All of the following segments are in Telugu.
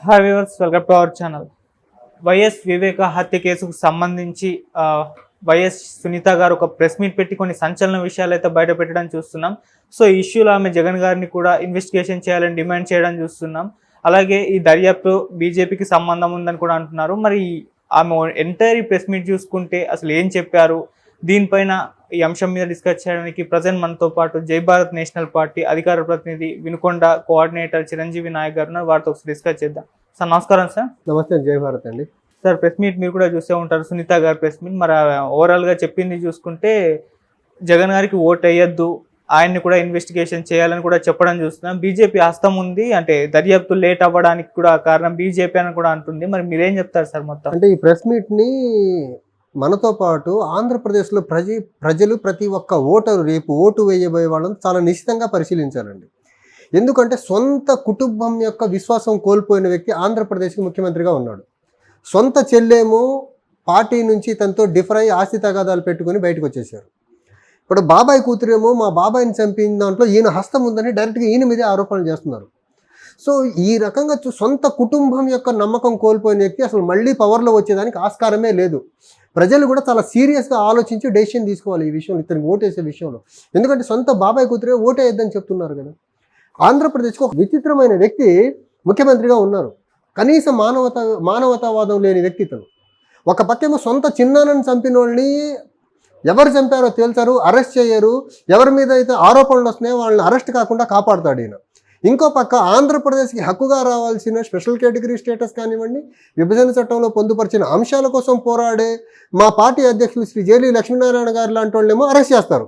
Hi viewers, welcome to our channel. YS Viveka హత్య కేసుకు సంబంధించి వైఎస్ సునీత గారు ఒక ప్రెస్ మీట్ పెట్టి కొన్ని సంచలన విషయాలు అయితే బయట పెట్టడం చూస్తున్నాం. సో ఈ ఇష్యూలో ఆమె జగన్ గారిని కూడా ఇన్వెస్టిగేషన్ చేయాలని డిమాండ్ చేయడం చూస్తున్నాం. అలాగే ఈ దర్యాప్తు బీజేపీకి సంబంధం ఉందని కూడా అంటున్నారు. మరి ఆమె ఎంటైర్ ప్రెస్ మీట్ చూసుకుంటే అసలు ఏం చెప్పారు, దీనిపైన ఈ అంశం మీద డిస్కస్ చేయడానికి ప్రజెంట్ మనతో పాటు జై భారత్ నేషనల్ పార్టీ అధికార ప్రతినిధి వినుకొండ కోఆర్డినేటర్ చిరంజీవి నాయక్ గారు ఉన్నారు. వారితో ఒకసారి డిస్కస్ చేద్దాం. సార్ నమస్కారం. సార్ నమస్తే. జై భారత్ అండి. సార్ ప్రెస్ మీట్ మీరు కూడా చూసే ఉంటారు, సునీత గారి ప్రెస్ మీట్. మరి ఓవరాల్గా చెప్పింది చూసుకుంటే జగన్ గారికి ఓట్ వేయొద్దు, ఆయన్ని కూడా ఇన్వెస్టిగేషన్ చేయాలని కూడా చెప్పడం చూస్తున్నాం. బీజేపీ హస్తం ఉంది, అంటే దర్యాప్తు లేట్ అవ్వడానికి కూడా కారణం బీజేపీ అని కూడా అంటుంది. మరి మీరేం చెప్తారు సార్? మొత్తం అంటే ఈ ప్రెస్ మీట్ని మనతో పాటు ఆంధ్రప్రదేశ్లో ప్రజలు ప్రతి ఒక్క ఓటరు రేపు ఓటు వేయబోయే వాళ్ళని చాలా నిశ్చితంగా పరిశీలించాలండి. ఎందుకంటే సొంత కుటుంబం యొక్క విశ్వాసం కోల్పోయిన వ్యక్తి ఆంధ్రప్రదేశ్కి ముఖ్యమంత్రిగా ఉన్నాడు. సొంత చెల్లేమో పార్టీ నుంచి తనతో డిఫర్ అయ్యి ఆస్తి తగాదాలు పెట్టుకుని బయటకు వచ్చేసారు. ఇప్పుడు బాబాయ్ కూతురేమో మా బాబాయ్ని చంపిన దాంట్లో ఈయన హస్తం ఉందని డైరెక్ట్గా ఈయన మీదే ఆరోపణలు చేస్తున్నారు. సో ఈ రకంగా సొంత కుటుంబం యొక్క నమ్మకం కోల్పోయిన వ్యక్తి అసలు మళ్ళీ పవర్లో వచ్చేదానికి ఆస్కారమే లేదు. ప్రజలు కూడా చాలా సీరియస్గా ఆలోచించి డెసిషన్ తీసుకోవాలి ఈ విషయంలో, ఇతనికి ఓటేసే విషయంలో. ఎందుకంటే సొంత బాబాయ్ కూతురే ఓటేయద్దని చెప్తున్నారు కదా. ఆంధ్రప్రదేశ్కి ఒక విచిత్రమైన వ్యక్తి ముఖ్యమంత్రిగా ఉన్నారు. కనీస మానవతావాదం లేని వ్యక్తి ఇతను. ఒక పక్కేమో సొంత చిన్నాన్నని చంపిన వాళ్ళని ఎవరు చంపారో తేల్చారు, అరెస్ట్ చేయరు. ఎవరి మీద అయితే ఆరోపణలు వస్తున్నాయో వాళ్ళని అరెస్ట్ కాకుండా కాపాడుతాడు ఈయన. ఇంకో పక్క ఆంధ్రప్రదేశ్కి హక్కుగా రావాల్సిన స్పెషల్ కేటగిరీ స్టేటస్ కానివ్వండి, విభజన చట్టంలో పొందుపరిచిన అంశాల కోసం పోరాడే మా పార్టీ అధ్యక్షులు శ్రీ జేలీ లక్ష్మీనారాయణ గారు లాంటి వాళ్ళేమో అరెస్ట్ చేస్తారు.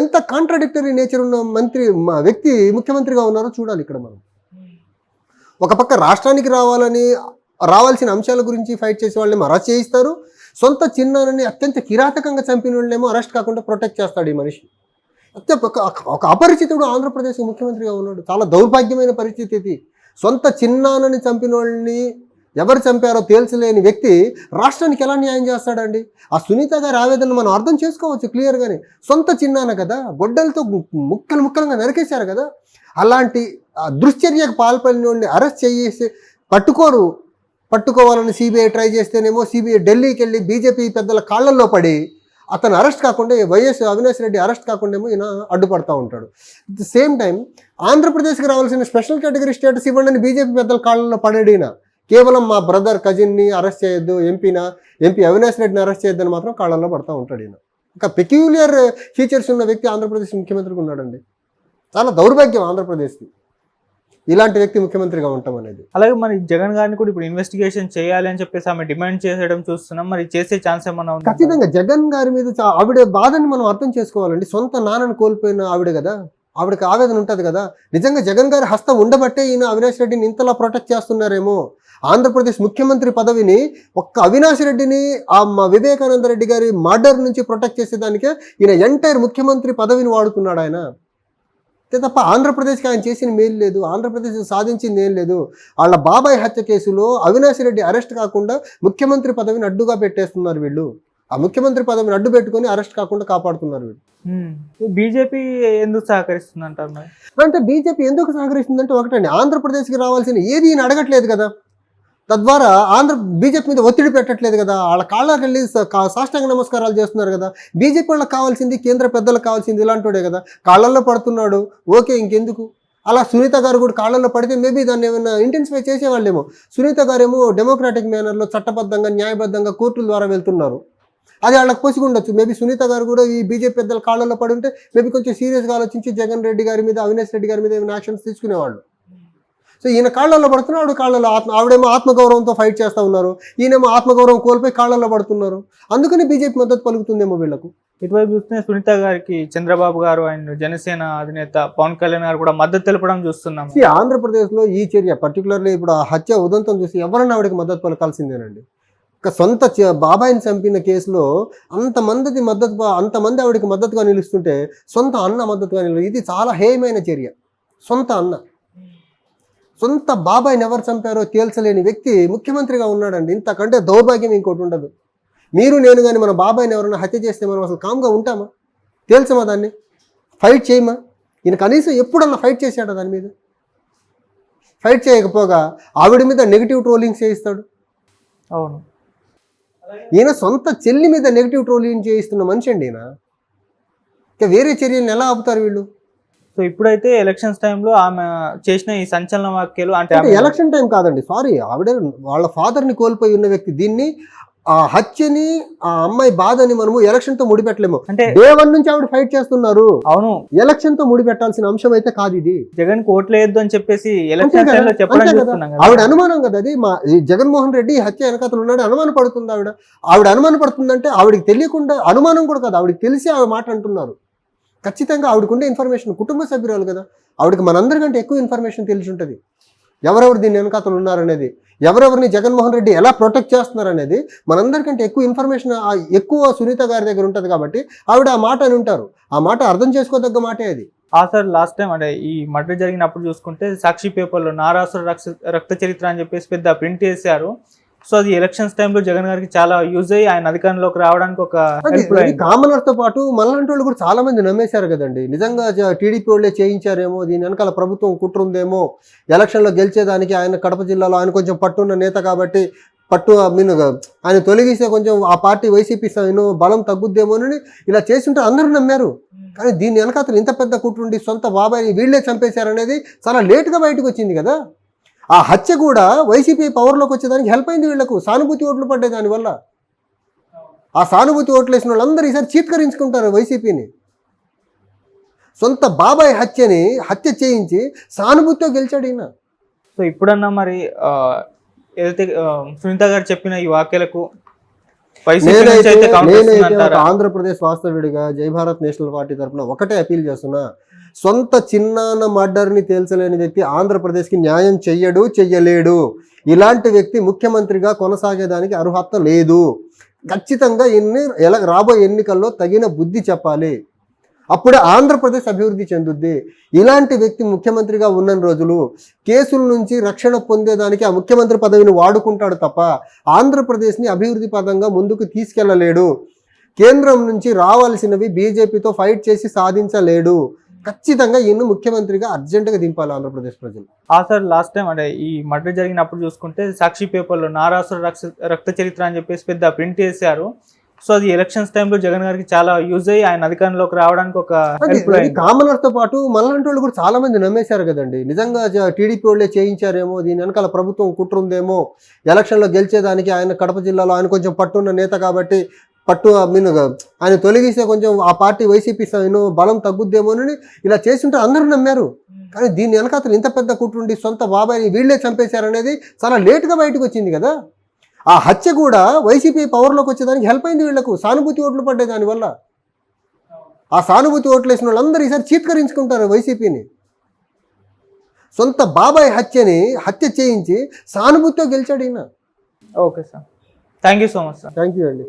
ఎంత కాంట్రాడిక్టరీ నేచర్ ఉన్న వ్యక్తి ముఖ్యమంత్రిగా ఉన్నారో చూడాలి ఇక్కడ మనం. ఒక పక్క రాష్ట్రానికి రావాల్సిన అంశాల గురించి ఫైట్ చేసే వాళ్ళేమో అరెస్ట్ చేయిస్తారు. సొంత చిన్నానని అత్యంత కిరాతకంగా చంపిన వాళ్ళేమో అరెస్ట్ కాకుండా ప్రొటెక్ట్ చేస్తాడు ఈ మనిషి. ఒక అపరిచితుడు ఆంధ్రప్రదేశ్ ముఖ్యమంత్రిగా ఉన్నాడు. చాలా దౌర్భాగ్యమైన పరిస్థితి ఇది. సొంత చిన్నానని చంపిన వాళ్ళని ఎవరు చంపారో తేల్చలేని వ్యక్తి రాష్ట్రానికి ఎలా న్యాయం చేస్తాడండి? ఆ సునీత గారి ఆవేదన మనం అర్థం చేసుకోవచ్చు క్లియర్గానే. సొంత చిన్నాన కదా, గొడ్డలతో ముక్కలుగా నరికేశారు కదా. అలాంటి దుశ్చర్యకు పాల్పడిన వాడిని అరెస్ట్ చేసి పట్టుకోవాలని సిబిఐ ట్రై చేస్తేనేమో సిబిఐ ఢిల్లీకి వెళ్ళి బీజేపీ పెద్దల కాళ్ళల్లో పడి అతను అరెస్ట్ కాకుండా, వైఎస్ అవినాష్ రెడ్డి అరెస్ట్ కాకుండా ఏమో ఈయన అడ్డుపడతా ఉంటాడు. అట్ ది సేమ్ టైం ఆంధ్రప్రదేశ్కి రావాల్సిన స్పెషల్ కేటగిరీ స్టేటస్ ఇవ్వండి బీజేపీ పెద్దల కాళ్ళల్లో పడేడిన కేవలం మా బ్రదర్ కజిన్ని అరెస్ట్ చేయొద్దు, ఎంపీ అవినాష్ రెడ్డిని అరెస్ట్ చేయొద్దని మాత్రం కాళ్ళల్లో పడతా ఉంటాడు ఈయన. ఒక పెక్యూలియర్ ఫీచర్స్ ఉన్న వ్యక్తి ఆంధ్రప్రదేశ్ ముఖ్యమంత్రిగా ఉన్నాడండి. చాలా దౌర్భాగ్యం ఆంధ్రప్రదేశ్కి ఇలాంటి వ్యక్తి ముఖ్యమంత్రిగా ఉంటాం అనేది. అలాగే మరి జగన్ గారిని కూడా ఇప్పుడు ఇన్వెస్టిగేషన్ చేయాలి అని చెప్పేసి ఆమె డిమాండ్ చేసేయడం చూస్తున్నాం. మరి చేసే ఛాన్స్ ఏమన్నా ఉంది? ఖచ్చితంగా జగన్ గారి మీద ఆవిడ బాధని మనం అర్థం చేసుకోవాలండి. సొంత నాన్నని కోల్పోయిన ఆవిడ కదా, ఆవిడకి ఆవేదన ఉంటుంది కదా. నిజంగా జగన్ గారి హస్తం ఉండబట్టే ఈయన అవినాష్ రెడ్డిని ఇంతలా ప్రొటెక్ట్ చేస్తున్నారేమో. ఆంధ్రప్రదేశ్ ముఖ్యమంత్రి పదవిని ఒక్క అవినాష్ రెడ్డిని మా వివేకానంద రెడ్డి గారి మర్డర్ నుంచి ప్రొటెక్ట్ చేసేదానికే ఈయన ఎంటైర్ ముఖ్యమంత్రి పదవిని వాడుకున్నాడు ఆయన. తప్ప ఆంధ్రప్రదేశ్కి ఆయన చేసిన మేలు లేదు, ఆంధ్రప్రదేశ్ సాధించింది ఏం లేదు. వాళ్ళ బాబాయ్ హత్య కేసులో అవినాష్ రెడ్డి అరెస్ట్ కాకుండా ముఖ్యమంత్రి పదవిని అడ్డుగా పెట్టేస్తున్నారు వీళ్ళు. ఆ ముఖ్యమంత్రి పదవిని అడ్డు పెట్టుకొని అరెస్ట్ కాకుండా కాపాడుతున్నారు వీళ్ళు. బీజేపీ ఎందుకు సహకరిస్తుందంటారు? అంటే బీజేపీ ఎందుకు సహకరిస్తుందంటే ఒకటండి, ఆంధ్రప్రదేశ్కి రావాల్సిన ఏది ఈయన అడగట్లేదు కదా. తద్వారా బీజేపీ మీద ఒత్తిడి పెట్టట్లేదు కదా. వాళ్ళ కాళ్ళకి వెళ్ళి సాష్టాంగ నమస్కారాలు చేస్తున్నారు కదా. బీజేపీ వాళ్ళకి కావాల్సింది, కేంద్ర పెద్దలకు కావాల్సింది ఇలాంటివాడే కదా. కాళ్ళల్లో పడుతున్నాడు, ఓకే, ఇంకెందుకు. అలా సునీత గారు కూడా కాళ్ళల్లో పడితే మేబీ దాన్ని ఏమైనా ఇంటెన్సిఫై చేసేవాళ్ళేమో. సునీత గారేమో డెమోక్రాటిక్ మేనర్లో చట్టబద్ధంగా న్యాయబద్ధంగా కోర్టుల ద్వారా వెళ్తున్నారు. అది వాళ్ళకి పొసిగుండొచ్చు. మేబీ సునీత గారు కూడా ఈ బీజేపీ పెద్దల కాళ్ళల్లో పడి ఉంటే మేబీ కొంచెం సీరియస్గా ఆలోచించి జగన్ రెడ్డి గారి మీద, అవినాష్ రెడ్డి గారి మీద ఏమైనా యాక్షన్స్ తీసుకునేవాళ్ళు. సో ఈయన కాళ్ళల్లో పడుతున్నాడు, కాళ్ళల్లో ఆవిడేమో ఆత్మగౌరవంతో ఫైట్ చేస్తూ ఉన్నారు, ఈయనేమో ఆత్మగౌరవం కోల్పోయి కాళ్ళల్లో పడుతున్నారు. అందుకని బీజేపీ మద్దతు పలుకుతుందేమో వీళ్ళకు. ఇటువైపు చూస్తే సునీత గారికి చంద్రబాబు గారు అండ్ జనసేన అధినేత పవన్ కళ్యాణ్ గారు కూడా మద్దతు తెలపడం చూస్తున్నాం. ఆంధ్రప్రదేశ్లో ఈ చర్య పర్టికులర్లీ ఇప్పుడు ఆ హత్య ఉదంతం చూసి ఎవరన్నా ఆవిడకి మద్దతు పలకాల్సిందేనండి. ఒక సొంత బాబాయిని చంపిన కేసులో అంతమంది ఆవిడకి మద్దతుగా నిలుస్తుంటే సొంత అన్న మద్దతుగా ఇది చాలా హేయమైన చర్య. సొంత బాబాయిని ఎవరు చంపారో తేల్చలేని వ్యక్తి ముఖ్యమంత్రిగా ఉన్నాడండి. ఇంతకంటే దౌర్భాగ్యం ఇంకోటి ఉండదు. మీరు నేను కానీ మన బాబాయిని ఎవరైనా హత్య చేస్తే మనం అసలు కామ్గా ఉంటామా? తేల్చమా? దాన్ని ఫైట్ చేయమా? ఈయన కనీసం ఎప్పుడన్నా ఫైట్ చేశాడా దాని మీద? ఫైట్ చేయకపోగా ఆవిడ మీద నెగిటివ్ ట్రోలింగ్స్ చేయిస్తాడు. అవును. ఈయన సొంత చెల్లి మీద నెగిటివ్ ట్రోలింగ్ చేయిస్తున్న మనిషి అండి ఈయన. ఇంకా వేరే చర్యలను ఎలా ఆపుతారు వీళ్ళు? సో ఇప్పుడైతే ఎలక్షన్స్ టైంలో ఆమె చేసిన ఈ సంచలన వ్యాఖ్యలు అంటే అంటే ఎలక్షన్ టైం కాదండి, సారీ, ఆవిడ వాళ్ళ ఫాదర్ని కోల్పోయి ఉన్న వ్యక్తి. దీన్ని ఆ హత్యని, ఆ అమ్మాయి బాధని మనము ఎలక్షన్తో ముడిపెట్టలేము. అంటే డే 1 నుంచి ఆవిడ ఫైట్ చేస్తున్నారు. అవును, ఎలక్షన్తో ముడిపెట్టాల్సిన అంశం అయితే కాదు ఇది. జగన్ కి ఓట్లేయొద్దు అని చెప్పేసి అంతే ఎలక్షన్ కదా, టైంలో చెప్పడం అంతే కదా. చూస్తున్నాం కదా. ఆవిడ అనుమానం కదా అది. ఈ జగన్మోహన్ రెడ్డి హత్య వెనకాతలు ఉన్నాడు అనుమాన పడుతుంది ఆవిడ. ఆవిడ అనుమాన పడుతుందంటే ఆవిడకి తెలియకుండా, అనుమానం కూడా కదా, ఆవిడకి తెలిసి ఆవిడ మాట అంటున్నారు. ఖచ్చితంగా ఆవిడకుండే ఇన్ఫర్మేషన్, కుటుంబ సభ్యురాలు కదా, ఆవిడకి మనందరికంటే ఎక్కువ ఇన్ఫర్మేషన్ తెలిసి ఉంటుంది. ఎవరెవరు దీని వెనకాతలు ఉన్నారనేది, ఎవరెవరిని జగన్మోహన్ రెడ్డి ఎలా ప్రొటెక్ట్ చేస్తున్నారనేది మనందరికంటే ఎక్కువ ఇన్ఫర్మేషన్ ఎక్కువ సునీత గారి దగ్గర ఉంటుంది కాబట్టి ఆవిడ ఆ మాట అని ఉంటారు. ఆ మాట అర్థం చేసుకోదగ్గ మాటే అది. సార్ లాస్ట్ టైం అంటే ఈ మర్డర్ జరిగినప్పుడు చూసుకుంటే సాక్షి పేపర్లో నారాసుర రక్త చరిత్ర అని చెప్పేసి పెద్ద ప్రింట్ చేశారు. సో అది ఎలక్షన్స్ టైంలో జగన్ గారికి చాలా యూజ్ అయ్యి ఆయన అధికారంలోకి రావడానికి ఒక కామనర్స్ తో పాటు మనలాంటి వాళ్ళు కూడా చాలా మంది నమ్మేశారు కదండి. నిజంగా టీడీపీ వాళ్ళే చేయించారేమో, దీని వెనకాల ప్రభుత్వం కుట్ర ఉందేమో, ఎలక్షన్లో గెలిచేదానికి ఆయన కడప జిల్లాలో ఆయన కొంచెం పట్టున్న నేత కాబట్టి ఆయన తొలగిస్తే కొంచెం ఆ పార్టీ వైసీపీ బలం తగ్గుద్దేమోనని ఇలా చేస్తుంటే అందరూ నమ్మారు. కానీ దీని వెనకాతలు ఇంత పెద్ద కుట్రుండి సొంత బాబాయిని వీళ్ళే చంపేశారనేది చాలా లేటుగా బయటకు వచ్చింది కదా. ఆ హత్య కూడా వైసీపీ పవర్లోకి వచ్చేదానికి హెల్ప్ అయింది వీళ్లకు. సానుభూతి ఓట్లు పడ్డాయి దానివల్ల. ఆ సానుభూతి ఓట్లు వేసిన వాళ్ళందరూ ఈసారి చీత్కరించుకుంటారు వైసీపీని. సొంత బాబాయ్ హత్య చేయించి సానుభూతితో గెలిచాడు ఈయన. సో ఇప్పుడన్నా మరి ఏదైతే సునీత గారు చెప్పిన ఈ వాక్యాలకు నేనైతే ఆంధ్రప్రదేశ్ వాస్తవ్యుడిగా జై భారత్ నేషనల్ పార్టీ తరఫున ఒకటే అపీల్ చేస్తున్నా, సొంత చిన్నాన్న మర్డర్ని తేల్చలేని వ్యక్తి ఆంధ్రప్రదేశ్కి న్యాయం చెయ్యలేడు. ఇలాంటి వ్యక్తి ముఖ్యమంత్రిగా కొనసాగేదానికి అర్హత లేదు. ఖచ్చితంగా రాబోయే ఎన్నికల్లో తగిన బుద్ధి చెప్పాలి. అప్పుడే ఆంధ్రప్రదేశ్ అభివృద్ధి చెందుద్ది. ఇలాంటి వ్యక్తి ముఖ్యమంత్రిగా ఉన్న రోజులు కేసుల నుంచి రక్షణ పొందేదానికి ఆ ముఖ్యమంత్రి పదవిని వాడుకుంటాడు తప్ప ఆంధ్రప్రదేశ్ని అభివృద్ధి పదంగా ముందుకు తీసుకెళ్లలేడు. కేంద్రం నుంచి రావాల్సినవి బీజేపీతో ఫైట్ చేసి సాధించలేడు. ఖచ్చితంగా ఈయన ముఖ్యమంత్రిగా అర్జెంటుగా దింపాలి ఆంధ్రప్రదేశ్ ప్రజలు. సార్ లాస్ట్ టైం అంటే ఈ మర్డర్ జరిగినప్పుడు చూసుకుంటే సాక్షి పేపర్లో నారాసుర రక్త చరిత్ర అని చెప్పేసి పెద్ద ప్రింట్ చేశారు. సో అది ఎలక్షన్స్ టైంలో జగన్ గారికి చాలా యూజ్ అయ్యి ఆయన అధికారంలోకి రావడానికి ఒక కామనర్స్ తో పాటు మనలాంటి వాళ్ళు కూడా చాలా మంది నమ్మేశారు కదండి. నిజంగా టీడీపీ వాళ్ళే చేయించారేమో, దీని వెనకాల ప్రభుత్వం కుట్ర ఉందేమో, ఎలక్షన్లో గెలిచేదానికి ఆయన కడప జిల్లాలో ఆయన కొంచెం పట్టున్న నేత కాబట్టి ఆయన తొలగిస్తే కొంచెం ఆ పార్టీ వైసీపీ బలం తగ్గుద్దేమోనని ఇలా చేస్తుంటే అందరూ నమ్మారు. కానీ దీని వెనకాతలు ఇంత పెద్ద కుట్రుండి సొంత బాబాయిని వీళ్ళే చంపేశారనేది చాలా లేటుగా బయటకు వచ్చింది కదా. ఆ హత్య కూడా వైసీపీ పవర్లోకి వచ్చేదానికి హెల్ప్ అయింది వీళ్లకు. సానుభూతి ఓట్లు పడ్డాయి దానివల్ల. ఆ సానుభూతి ఓట్లు వేసిన వాళ్ళందరూ ఈసారి చీత్కరించుకుంటారు వైసీపీని. సొంత బాబాయ్ హత్య చేయించి సానుభూతితో గెలిచాడు ఈయన. Okay sir, thank you so much sir. Thank you అండి.